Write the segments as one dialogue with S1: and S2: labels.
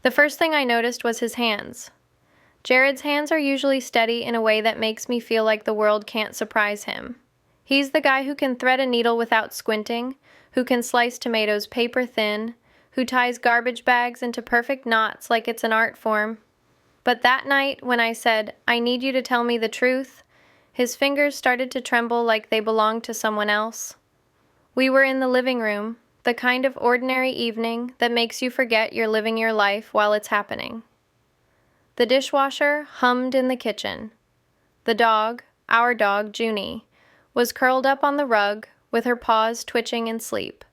S1: The first thing I noticed was his hands. Jared's hands are usually steady in a way that makes me feel like the world can't surprise him. He's the guy who can thread a needle without squinting, who can slice tomatoes paper thin, who ties garbage bags into perfect knots like it's an art form. But that night, when I said, "I need you to tell me the truth," his fingers started to tremble like they belonged to someone else. We were in the living room, the kind of ordinary evening that makes you forget you're living your life while it's happening. The dishwasher hummed in the kitchen. The dog, our dog, Junie, was curled up on the rug with her paws twitching in sleep.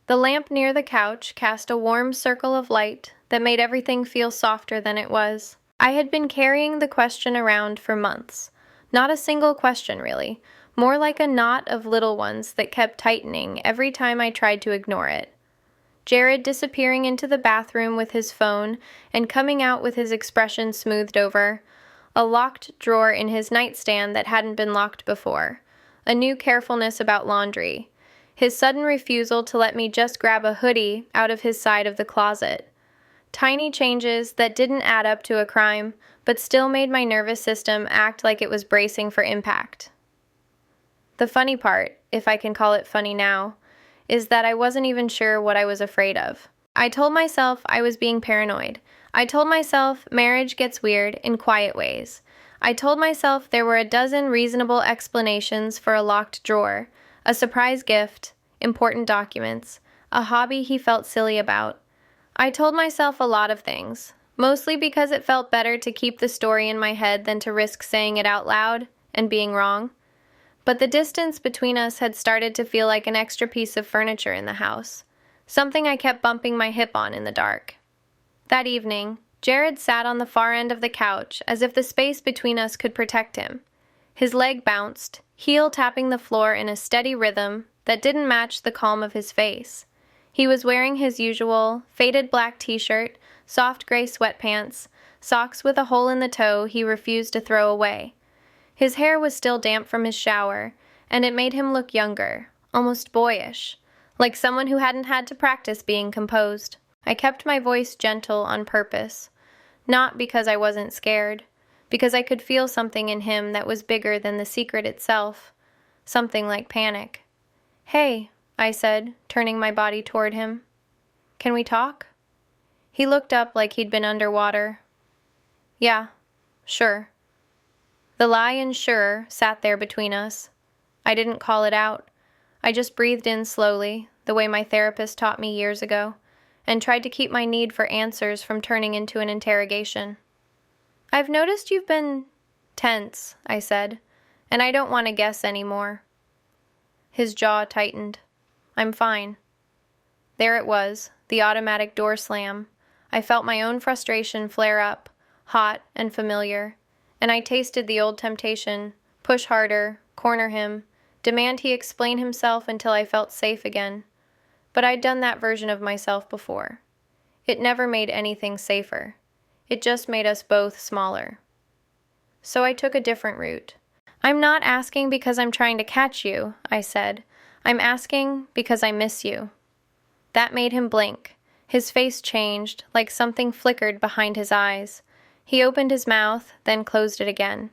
S1: The lamp near the couch cast a warm circle of light that made everything feel softer than it was. I had been carrying the question around for months. Not a single question, really, more like a knot of little ones that kept tightening every time I tried to ignore it. Jared disappearing into the bathroom with his phone and coming out with his expression smoothed over, a locked drawer in his nightstand that hadn't been locked before, a new carefulness about laundry, his sudden refusal to let me just grab a hoodie out of his side of the closet. Tiny changes that didn't add up to a crime, but still made my nervous system act like it was bracing for impact. The funny part, if I can call it funny now, is that I wasn't even sure what I was afraid of. I told myself I was being paranoid. I told myself marriage gets weird in quiet ways. I told myself there were a dozen reasonable explanations for a locked drawer, a surprise gift, important documents, a hobby he felt silly about. I told myself a lot of things, mostly because it felt better to keep the story in my head than to risk saying it out loud and being wrong. But the distance between us had started to feel like an extra piece of furniture in the house, something I kept bumping my hip on in the dark. That evening, Jared sat on the far end of the couch as if the space between us could protect him. His leg bounced, heel tapping the floor in a steady rhythm that didn't match the calm of his face. He was wearing his usual faded black t-shirt, soft gray sweatpants, socks with a hole in the toe he refused to throw away. His hair was still damp from his shower, and it made him look younger, almost boyish, like someone who hadn't had to practice being composed. I kept my voice gentle on purpose, not because I wasn't scared, because I could feel something in him that was bigger than the secret itself, something like panic. "Hey," I said, turning my body toward him. "Can we talk?" He looked up like he'd been underwater. "Yeah, sure." The lie and sure sat there between us. I didn't call it out. I just breathed in slowly, the way my therapist taught me years ago, and tried to keep my need for answers from turning into an interrogation. "I've noticed you've been tense," I said, "and I don't want to guess anymore." His jaw tightened. "I'm fine." There it was, the automatic door slam. I felt my own frustration flare up, hot and familiar, and I tasted the old temptation, push harder, corner him, demand he explain himself until I felt safe again. But I'd done that version of myself before. It never made anything safer. It just made us both smaller. So I took a different route. "I'm not asking because I'm trying to catch you," I said. "I'm asking because I miss you." That made him blink. His face changed, like something flickered behind his eyes. He opened his mouth, then closed it again.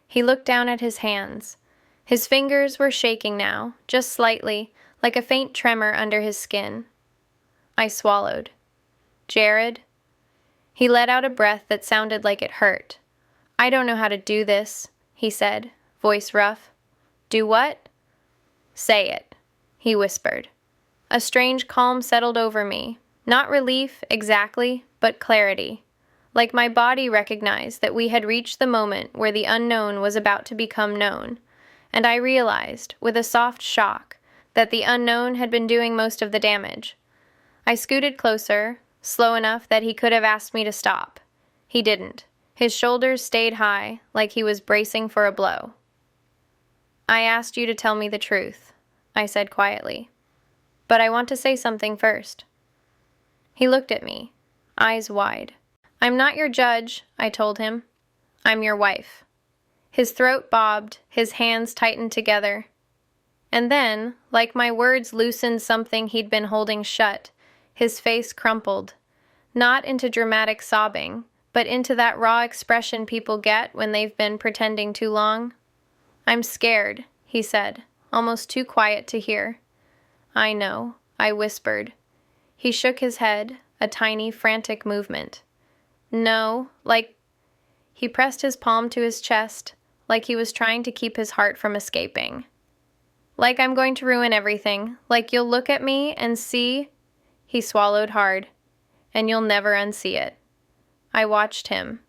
S1: He looked down at his hands. His fingers were shaking now, just slightly, like a faint tremor under his skin. I swallowed. "Jared?" He let out a breath that sounded like it hurt. "I don't know how to do this," he said, voice rough. "Do what?" "Say it," he whispered. A strange calm settled over me. Not relief, exactly, but clarity. Like my body recognized that we had reached the moment where the unknown was about to become known, and I realized, with a soft shock, that the unknown had been doing most of the damage. I scooted closer, slow enough that he could have asked me to stop. He didn't. His shoulders stayed high, like he was bracing for a blow. "I asked you to tell me the truth," I said quietly. "But I want to say something first." He looked at me, eyes wide. "I'm not your judge," I told him. "I'm your wife." His throat bobbed, his hands tightened together. And then, like my words loosened something he'd been holding shut, his face crumpled. Not into dramatic sobbing, but into that raw expression people get when they've been pretending too long. "I'm scared," he said, almost too quiet to hear. "I know," I whispered. He shook his head, a tiny, frantic movement. "No, like—" He pressed his palm to his chest, like he was trying to keep his heart from escaping. "Like I'm going to ruin everything, like you'll look at me and see—" He swallowed hard. "And you'll never unsee it." I watched him.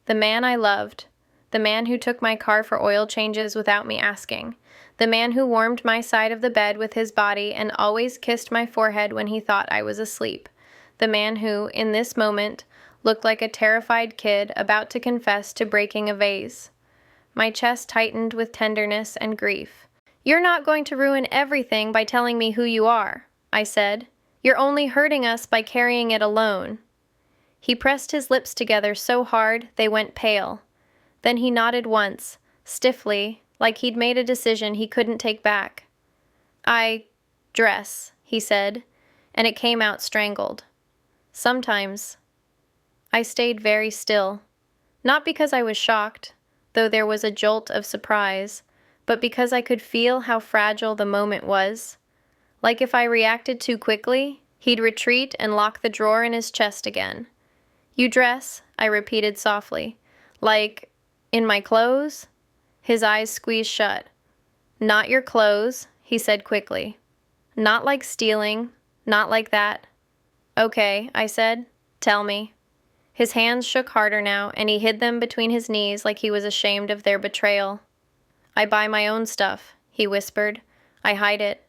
S1: The man I loved, the man who took my car for oil changes without me asking, the man who warmed my side of the bed with his body and always kissed my forehead when he thought I was asleep, the man who, in this moment, looked like a terrified kid about to confess to breaking a vase. My chest tightened with tenderness and grief. "You're not going to ruin everything by telling me who you are," I said. "You're only hurting us by carrying it alone." He pressed his lips together so hard they went pale. Then he nodded once, stiffly, like he'd made a decision he couldn't take back. "I dress," he said, and it came out strangled. "Sometimes." I stayed very still, not because I was shocked, though there was a jolt of surprise, but because I could feel how fragile the moment was. Like if I reacted too quickly, he'd retreat and lock the drawer in his chest again. "You dress," I repeated softly. "Like, in my clothes?" His eyes squeezed shut. "Not your clothes," he said quickly. "Not like stealing, not like that." "Okay," I said. "Tell me." His hands shook harder now, and he hid them between his knees like he was ashamed of their betrayal. "I buy my own stuff," he whispered. "I hide it.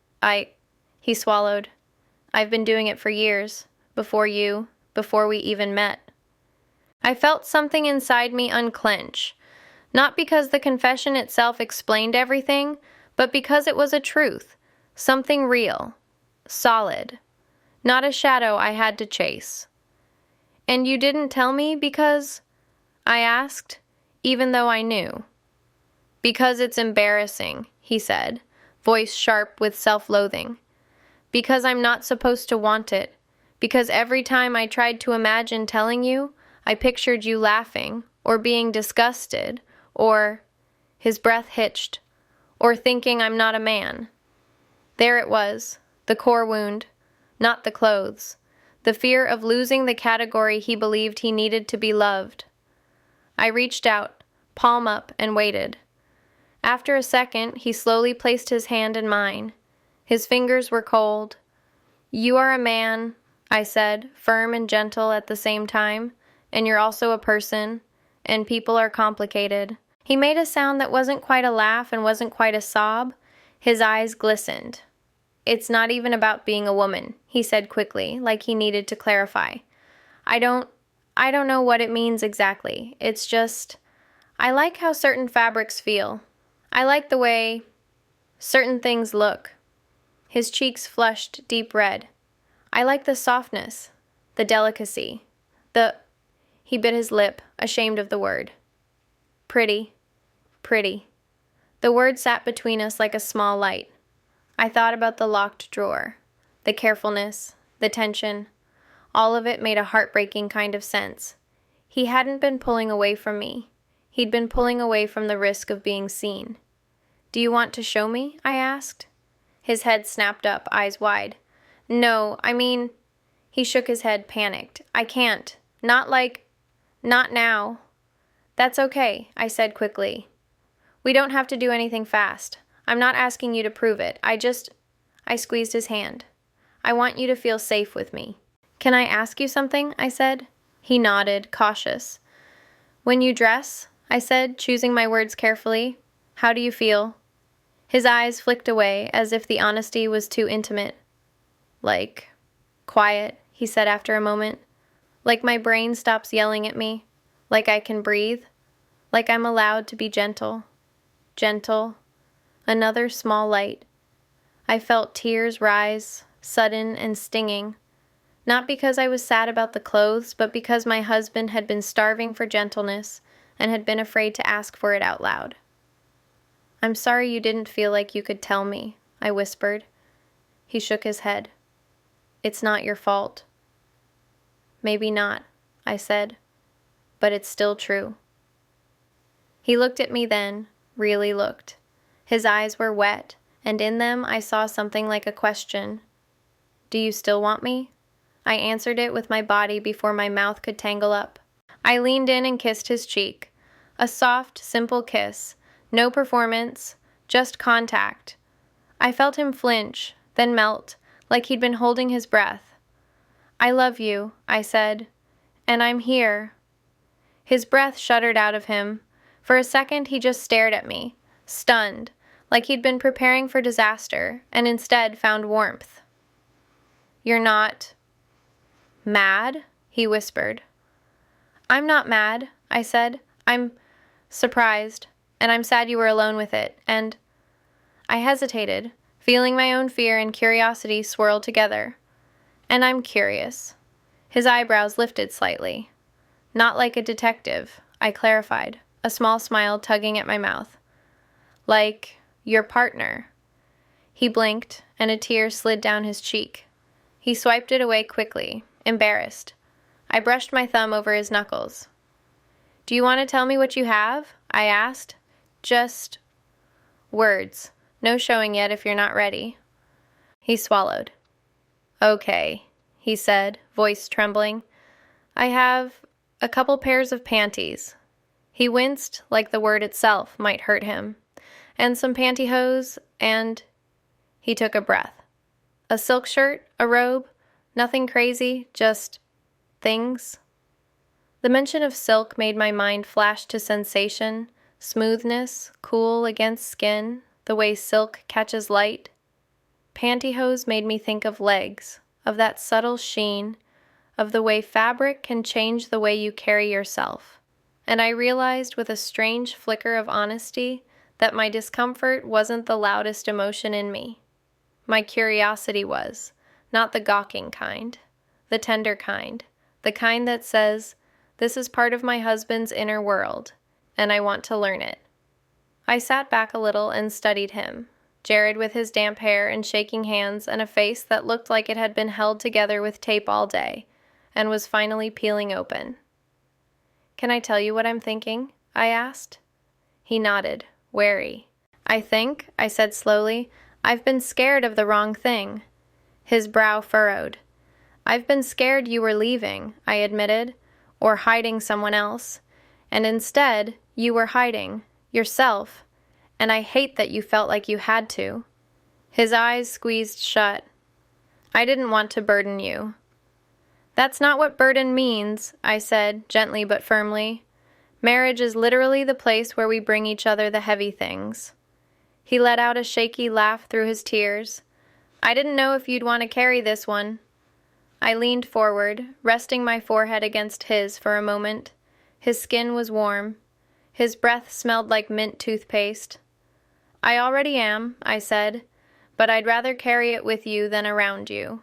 S1: He swallowed. "I've been doing it for years, before you, before we even met." I felt something inside me unclench, not because the confession itself explained everything, but because it was a truth, something real, solid, not a shadow I had to chase. "And you didn't tell me because—" I asked, even though I knew. "Because it's embarrassing," he said, voice sharp with self-loathing. "Because I'm not supposed to want it. Because every time I tried to imagine telling you, I pictured you laughing, or being disgusted, or—" His breath hitched. "Or thinking I'm not a man." There it was, the core wound, not the clothes. The fear of losing the category he believed he needed to be loved. I reached out, palm up, and waited. After a second, he slowly placed his hand in mine. His fingers were cold. "You are a man," I said, firm and gentle at the same time, "and you're also a person, and people are complicated." He made a sound that wasn't quite a laugh and wasn't quite a sob. His eyes glistened. "It's not even about being a woman," he said quickly, like he needed to clarify. I don't know what it means exactly. It's just, I like how certain fabrics feel. I like the way certain things look." His cheeks flushed deep red. "I like the softness, the delicacy, He bit his lip, ashamed of the word. "Pretty. Pretty." The word sat between us like a small light. I thought about the locked drawer, the carefulness, the tension. All of it made a heartbreaking kind of sense. He hadn't been pulling away from me. He'd been pulling away from the risk of being seen. "Do you want to show me?" I asked. His head snapped up, eyes wide. "No, I mean—" He shook his head, panicked. "I can't. Not now." "That's okay," I said quickly. "We don't have to do anything fast. I'm not asking you to prove it. I squeezed his hand. "I want you to feel safe with me." "Can I ask you something?" I said. He nodded, cautious. "When you dress," I said, choosing my words carefully, "how do you feel?" His eyes flicked away, as if the honesty was too intimate. "Like, quiet," he said after a moment. "Like my brain stops yelling at me. Like I can breathe. Like I'm allowed to be gentle. Gentle." Another small light. I felt tears rise, sudden and stinging. Not because I was sad about the clothes, but because my husband had been starving for gentleness and had been afraid to ask for it out loud. "I'm sorry you didn't feel like you could tell me," I whispered. He shook his head. "It's not your fault." maybe not, I said, but it's still true. He looked at me then, really looked. His eyes were wet, and in them I saw something like a question. Do you still want me? I answered it with my body before my mouth could tangle up. I leaned in and kissed his cheek. A soft, simple kiss. No performance, just contact. I felt him flinch, then melt, like he'd been holding his breath. I love you, I said, and I'm here. His breath shuddered out of him. For a second he just stared at me, stunned, like he'd been preparing for disaster, and instead found warmth. You're not mad? He whispered. I'm not mad, I said. I'm surprised, and I'm sad you were alone with it, and I hesitated, feeling my own fear and curiosity swirl together. And I'm curious. His eyebrows lifted slightly. Not like a detective, I clarified, a small smile tugging at my mouth. Like your partner. He blinked, and a tear slid down his cheek. He swiped it away quickly, embarrassed. I brushed my thumb over his knuckles. Do you want to tell me what you have? I asked. Just words. No showing yet if you're not ready. He swallowed. Okay, he said, voice trembling. I have a couple pairs of panties. He winced like the word itself might hurt him. And some pantyhose, and he took a breath. A silk shirt, a robe, nothing crazy, just things. The mention of silk made my mind flash to sensation, smoothness, cool against skin, the way silk catches light. Pantyhose made me think of legs, of that subtle sheen, of the way fabric can change the way you carry yourself. And I realized with a strange flicker of honesty that my discomfort wasn't the loudest emotion in me. My curiosity was, not the gawking kind, the tender kind, the kind that says, this is part of my husband's inner world, and I want to learn it. I sat back a little and studied him, Jared with his damp hair and shaking hands and a face that looked like it had been held together with tape all day, and was finally peeling open. Can I tell you what I'm thinking? I asked. He nodded, wary. I think, I said slowly, I've been scared of the wrong thing. His brow furrowed. I've been scared you were leaving, I admitted, or hiding someone else, and instead, you were hiding yourself, and I hate that you felt like you had to. His eyes squeezed shut. I didn't want to burden you. That's not what burden means, I said, gently but firmly. Marriage is literally the place where we bring each other the heavy things. He let out a shaky laugh through his tears. I didn't know if you'd want to carry this one. I leaned forward, resting my forehead against his for a moment. His skin was warm. His breath smelled like mint toothpaste. I already am, I said, but I'd rather carry it with you than around you.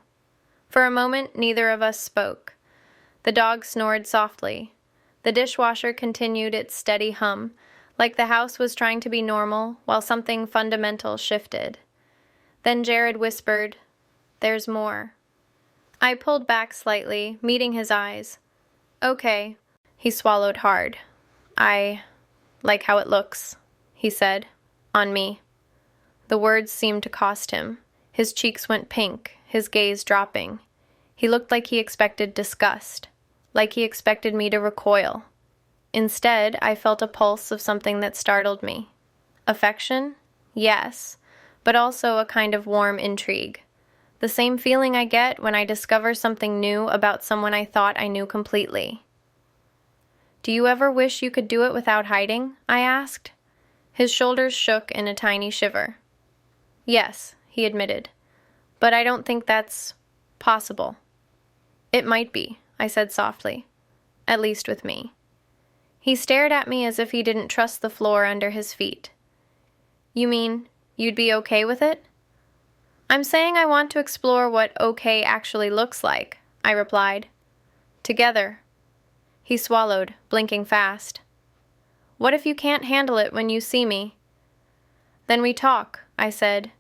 S1: For a moment, neither of us spoke. The dog snored softly. The dishwasher continued its steady hum, like the house was trying to be normal while something fundamental shifted. Then Jared whispered, "There's more." I pulled back slightly, meeting his eyes. "Okay." He swallowed hard. "I like how it looks," he said, "on me." The words seemed to cost him. His cheeks went pink, his gaze dropping. He looked like he expected disgust, like he expected me to recoil. Instead, I felt a pulse of something that startled me. Affection? Yes, but also a kind of warm intrigue. The same feeling I get when I discover something new about someone I thought I knew completely. "Do you ever wish you could do it without hiding?" I asked. His shoulders shook in a tiny shiver. "Yes," he admitted, "but I don't think that's possible." "It might be," I said softly, "at least with me." He stared at me as if he didn't trust the floor under his feet. "You mean you'd be okay with it?" "I'm saying I want to explore what okay actually looks like," I replied. "Together." He swallowed, blinking fast. "What if you can't handle it when you see me?" "Then we talk," I said,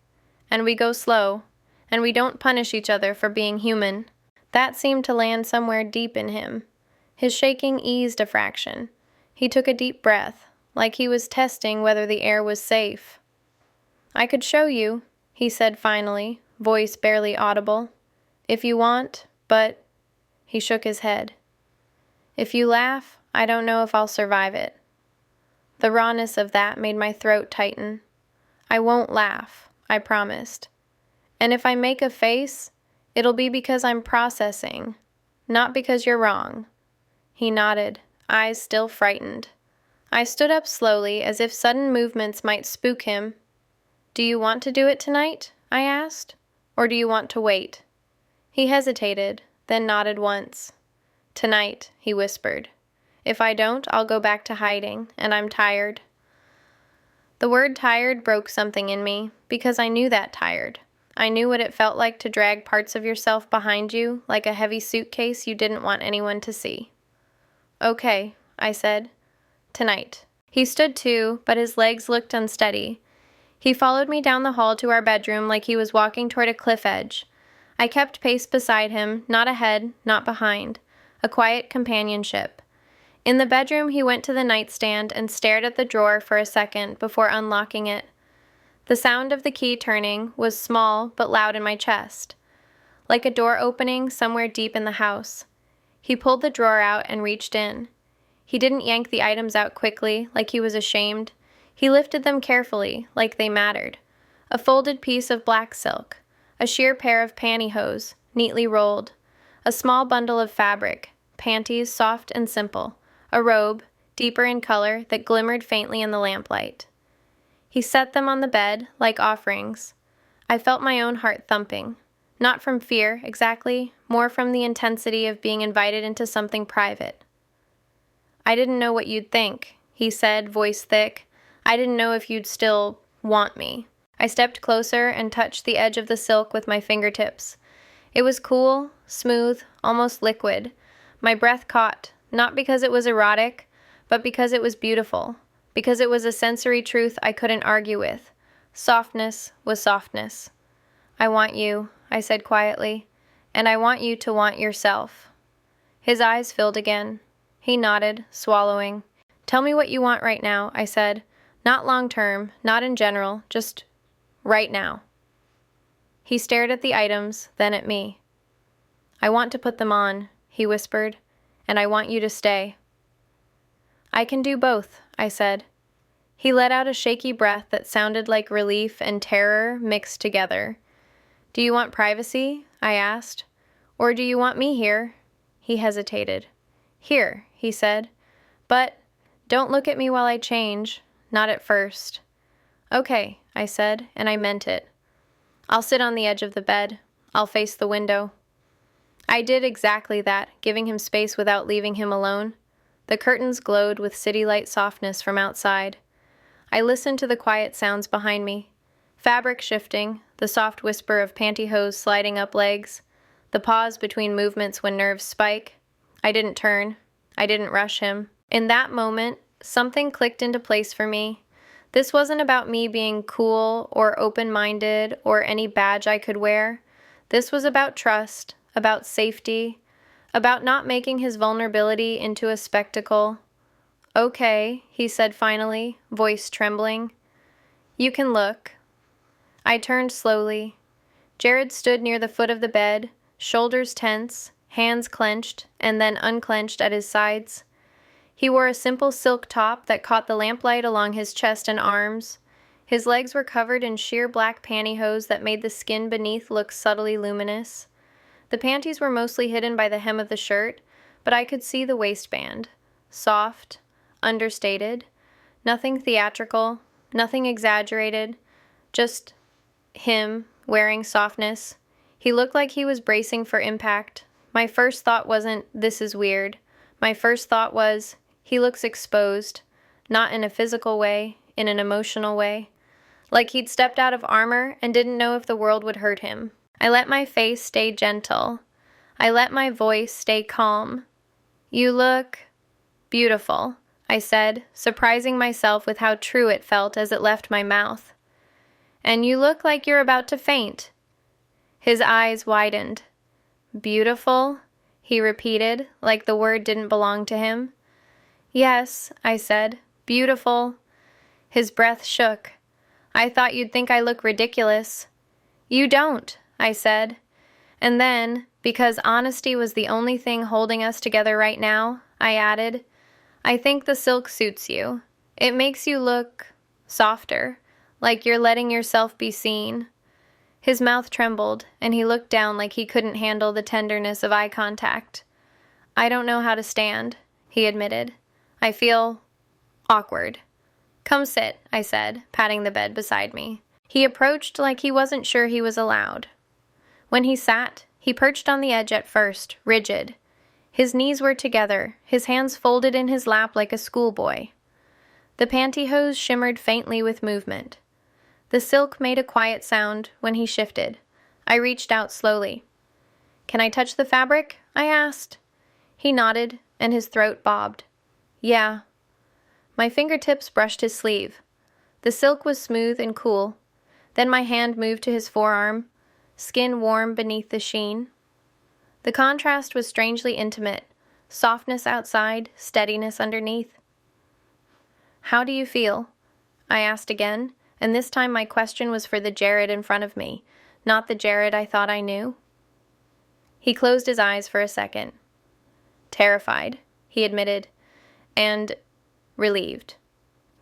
S1: "and we go slow, and we don't punish each other for being human. That seemed to land somewhere deep in him. His shaking eased a fraction. He took a deep breath, like he was testing whether the air was safe. "I could show you," he said finally, voice barely audible. "If you want, but—" He shook his head. "If you laugh, I don't know if I'll survive it." The rawness of that made my throat tighten. "I won't laugh," I promised. "And if I make a face, it'll be because I'm processing, not because you're wrong." He nodded, eyes still frightened. I stood up slowly, as if sudden movements might spook him. "Do you want to do it tonight?" I asked. "Or do you want to wait?" He hesitated, then nodded once. "Tonight," he whispered. "If I don't, I'll go back to hiding, and I'm tired." The word tired broke something in me, because I knew that tired. I knew what it felt like to drag parts of yourself behind you, like a heavy suitcase you didn't want anyone to see. "Okay," I said. "Tonight." He stood too, but his legs looked unsteady. He followed me down the hall to our bedroom like he was walking toward a cliff edge. I kept pace beside him, not ahead, not behind. A quiet companionship. In the bedroom, he went to the nightstand and stared at the drawer for a second before unlocking it. The sound of the key turning was small but loud in my chest, like a door opening somewhere deep in the house. He pulled the drawer out and reached in. He didn't yank the items out quickly, like he was ashamed. He lifted them carefully, like they mattered. A folded piece of black silk, a sheer pair of pantyhose, neatly rolled, a small bundle of fabric, panties soft and simple, a robe, deeper in color, that glimmered faintly in the lamplight. He set them on the bed, like offerings. I felt my own heart thumping. Not from fear, exactly, more from the intensity of being invited into something private. "I didn't know what you'd think," he said, voice thick. "I didn't know if you'd still want me." I stepped closer and touched the edge of the silk with my fingertips. It was cool, smooth, almost liquid. My breath caught, not because it was erotic, but because it was beautiful, because it was a sensory truth I couldn't argue with. Softness was softness. "I want you," I said quietly, "and I want you to want yourself." His eyes filled again. He nodded, swallowing. "Tell me what you want right now," I said. "Not long term, not in general, just right now." He stared at the items, then at me. "I want to put them on," he whispered, "and I want you to stay." "I can do both," I said. He let out a shaky breath that sounded like relief and terror mixed together. "Do you want privacy?" I asked. "Or do you want me here?" He hesitated. "Here," he said. "But don't look at me while I change. Not at first." "Okay," I said, and I meant it. "I'll sit on the edge of the bed. I'll face the window." I did exactly that, giving him space without leaving him alone. The curtains glowed with city light softness from outside. I listened to the quiet sounds behind me. Fabric shifting, the soft whisper of pantyhose sliding up legs, the pause between movements when nerves spike. I didn't turn. I didn't rush him. In that moment, something clicked into place for me. This wasn't about me being cool or open-minded or any badge I could wear. This was about trust, about safety, about not making his vulnerability into a spectacle. "Okay," he said finally, voice trembling. "You can look." I turned slowly. Jared stood near the foot of the bed, shoulders tense, hands clenched, and then unclenched at his sides. He wore a simple silk top that caught the lamplight along his chest and arms. His legs were covered in sheer black pantyhose that made the skin beneath look subtly luminous. The panties were mostly hidden by the hem of the shirt, but I could see the waistband. Soft, understated, nothing theatrical, nothing exaggerated, just him wearing softness. He looked like he was bracing for impact. My first thought wasn't, "This is weird." My first thought was, he looks exposed, not in a physical way, in an emotional way. Like he'd stepped out of armor and didn't know if the world would hurt him. I let my face stay gentle. I let my voice stay calm. "You look beautiful," I said, surprising myself with how true it felt as it left my mouth. "And you look like you're about to faint." His eyes widened. Beautiful? He repeated, like the word didn't belong to him. Yes, I said. Beautiful. His breath shook. I thought you'd think I look ridiculous. You don't, I said. And then, because honesty was the only thing holding us together right now, I added, I think the silk suits you. It makes you look softer, like you're letting yourself be seen. His mouth trembled, and he looked down like he couldn't handle the tenderness of eye contact. I don't know how to stand, he admitted. I feel awkward. Come sit, I said, patting the bed beside me. He approached like he wasn't sure he was allowed. When he sat, he perched on the edge at first, rigid. His knees were together, his hands folded in his lap like a schoolboy. The pantyhose shimmered faintly with movement. The silk made a quiet sound when he shifted. I reached out slowly. Can I touch the fabric? I asked. He nodded, and his throat bobbed. Yeah. My fingertips brushed his sleeve. The silk was smooth and cool. Then my hand moved to his forearm, skin warm beneath the sheen. The contrast was strangely intimate, softness outside, steadiness underneath. How do you feel? I asked again, and this time my question was for the Jared in front of me, not the Jared I thought I knew. He closed his eyes for a second. Terrified, he admitted, and relieved.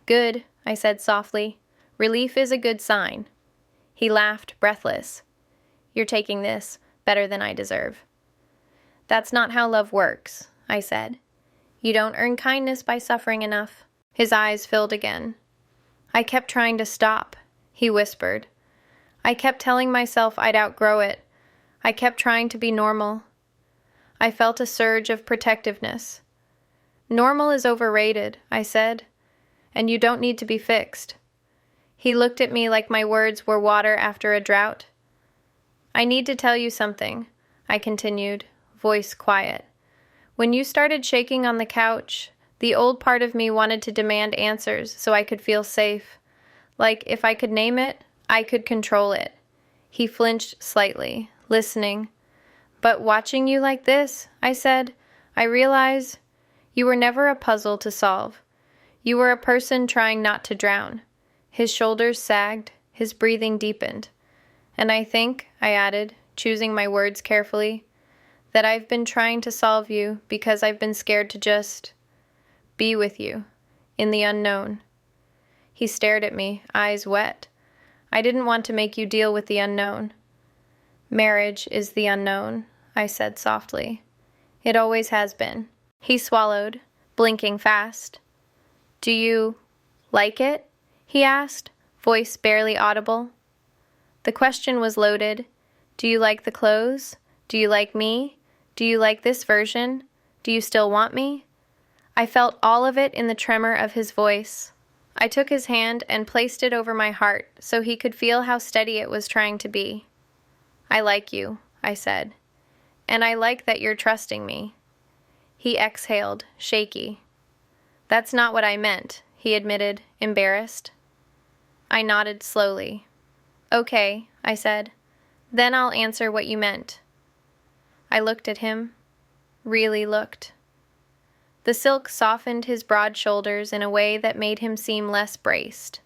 S1: Good, I said softly. Relief is a good sign. He laughed, breathless. You're taking this better than I deserve. That's not how love works, I said. You don't earn kindness by suffering enough. His eyes filled again. I kept trying to stop, he whispered. I kept telling myself I'd outgrow it. I kept trying to be normal. I felt a surge of protectiveness. Normal is overrated, I said, and you don't need to be fixed. He looked at me like my words were water after a drought. I need to tell you something, I continued, voice quiet. When you started shaking on the couch, the old part of me wanted to demand answers so I could feel safe. Like if I could name it, I could control it. He flinched slightly, listening. But watching you like this, I said, I realize you were never a puzzle to solve. You were a person trying not to drown. His shoulders sagged, his breathing deepened. And I think, I added, choosing my words carefully, that I've been trying to solve you because I've been scared to just be with you, in the unknown. He stared at me, eyes wet. I didn't want to make you deal with the unknown. Marriage is the unknown, I said softly. It always has been. He swallowed, blinking fast. Do you like it? He asked, voice barely audible. The question was loaded. Do you like the clothes? Do you like me? Do you like this version? Do you still want me? I felt all of it in the tremor of his voice. I took his hand and placed it over my heart so he could feel how steady it was trying to be. I like you, I said, and I like that you're trusting me. He exhaled, shaky. That's not what I meant, he admitted, embarrassed. I nodded slowly. Okay, I said. Then I'll answer what you meant. I looked at him, really looked. The silk softened his broad shoulders in a way that made him seem less braced.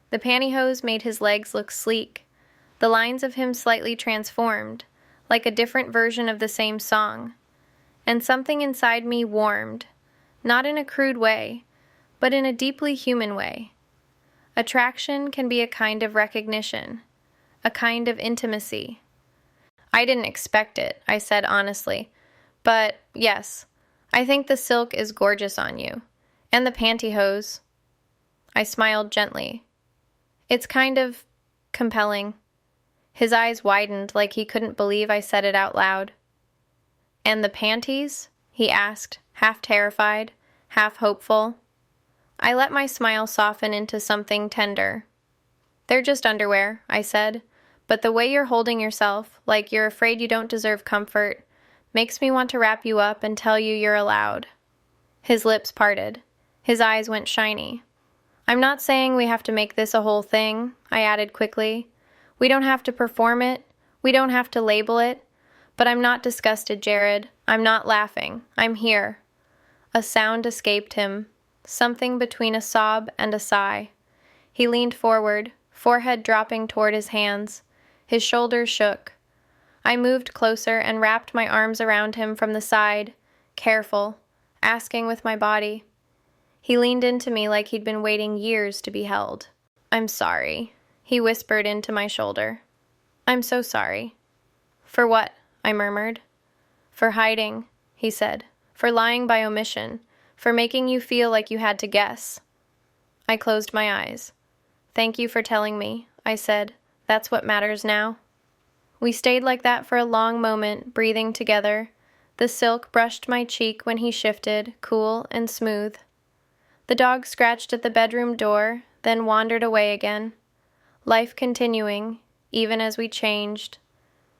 S1: The pantyhose made his legs look sleek, the lines of him slightly transformed, like a different version of the same song. And something inside me warmed, not in a crude way, but in a deeply human way. Attraction can be a kind of recognition, a kind of intimacy. I didn't expect it, I said honestly, but yes, I think the silk is gorgeous on you, and the pantyhose. I smiled gently. It's kind of compelling. His eyes widened like he couldn't believe I said it out loud. And the panties? He asked, half terrified, half hopeful. I let my smile soften into something tender. They're just underwear, I said, but the way you're holding yourself, like you're afraid you don't deserve comfort, makes me want to wrap you up and tell you you're allowed. His lips parted. His eyes went shiny. I'm not saying we have to make this a whole thing, I added quickly. We don't have to perform it. We don't have to label it. But I'm not disgusted, Jared. I'm not laughing. I'm here. A sound escaped him, something between a sob and a sigh. He leaned forward, forehead dropping toward his hands. His shoulders shook. I moved closer and wrapped my arms around him from the side, careful, asking with my body. He leaned into me like he'd been waiting years to be held. "I'm sorry," he whispered into my shoulder. "I'm so sorry." "For what?" I murmured. "For hiding," he said. "For lying by omission. For making you feel like you had to guess." I closed my eyes. "Thank you for telling me," I said. "That's what matters now." We stayed like that for a long moment, breathing together. The silk brushed my cheek when he shifted, cool and smooth. The dog scratched at the bedroom door, then wandered away again. Life continuing, even as we changed.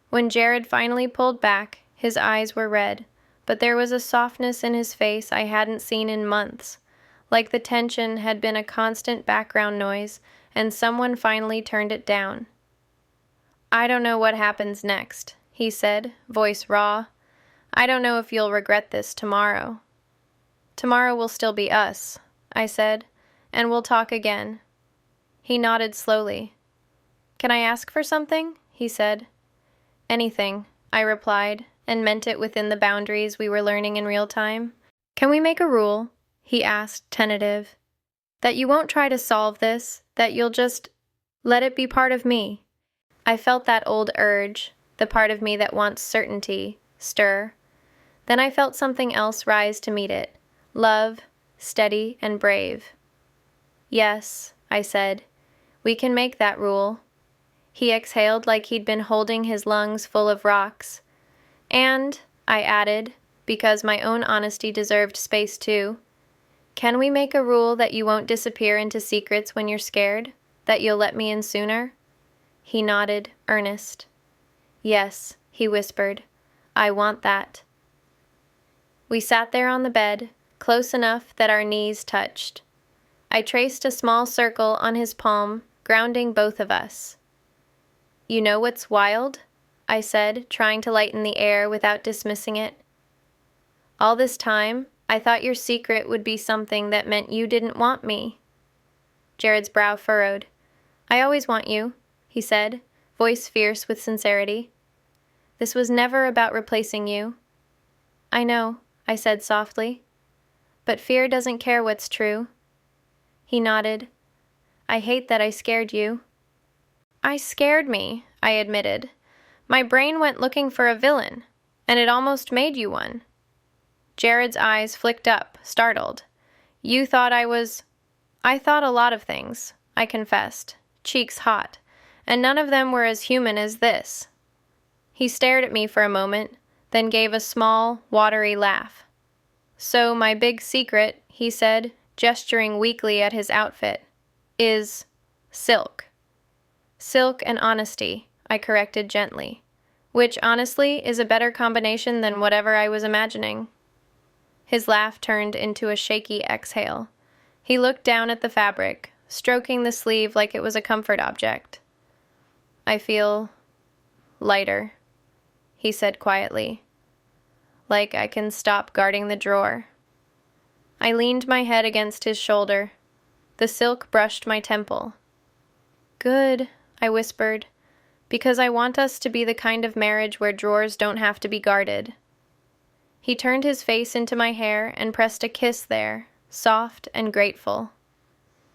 S1: When Jared finally pulled back, his eyes were red, but there was a softness in his face I hadn't seen in months, like the tension had been a constant background noise, and someone finally turned it down. "I don't know what happens next," he said, voice raw. "I don't know if you'll regret this tomorrow." "Tomorrow will still be us," I said, "and we'll talk again." He nodded slowly. "Can I ask for something?" he said. "Anything," I replied, and meant it within the boundaries we were learning in real time. "Can we make a rule?" he asked, tentative. "That you won't try to solve this, that you'll just let it be part of me." I felt that old urge, the part of me that wants certainty, stir. Then I felt something else rise to meet it, love, steady and brave. "Yes," I said, "we can make that rule." He exhaled like he'd been holding his lungs full of rocks. "And," I added, because my own honesty deserved space too, "can we make a rule that you won't disappear into secrets when you're scared? That you'll let me in sooner?" He nodded, earnest. "Yes," he whispered, "I want that." We sat there on the bed, close enough that our knees touched. I traced a small circle on his palm, grounding both of us. "You know what's wild?" I said, trying to lighten the air without dismissing it. "All this time, I thought your secret would be something that meant you didn't want me." Jared's brow furrowed. "I always want you," he said, voice fierce with sincerity. "This was never about replacing you." "I know," I said softly. "But fear doesn't care what's true." He nodded. "I hate that I scared you." "I scared me," I admitted. "My brain went looking for a villain, and it almost made you one." Jared's eyes flicked up, startled. "You thought I thought a lot of things," I confessed, cheeks hot, "and none of them were as human as this." He stared at me for a moment, then gave a small, watery laugh. "So my big secret," he said, gesturing weakly at his outfit, "is silk." "Silk and honesty," I corrected gently, which, honestly, is a better combination than whatever I was imagining. His laugh turned into a shaky exhale. He looked down at the fabric, stroking the sleeve like it was a comfort object. "I feel lighter," he said quietly. "Like I can stop guarding the drawer." I leaned my head against his shoulder. The silk brushed my temple. "Good," I whispered, "because I want us to be the kind of marriage where drawers don't have to be guarded." He turned his face into my hair and pressed a kiss there, soft and grateful.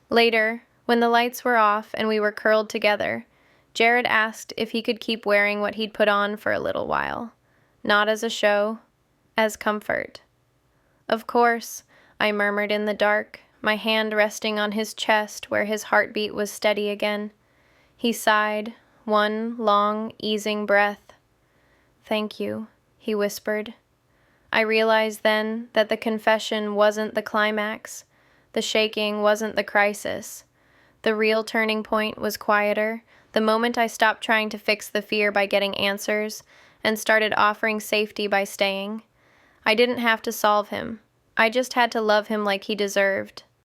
S1: Later, when the lights were off and we were curled together, Jared asked if he could keep wearing what he'd put on for a little while, not as a show, as comfort. "Of course," I murmured in the dark, my hand resting on his chest where his heartbeat was steady again. He sighed, one long, easing breath. "Thank you," he whispered. I realized then that the confession wasn't the climax, the shaking wasn't the crisis. The real turning point was quieter, the moment I stopped trying to fix the fear by getting answers and started offering safety by staying. I didn't have to solve him. I just had to love him like he deserved.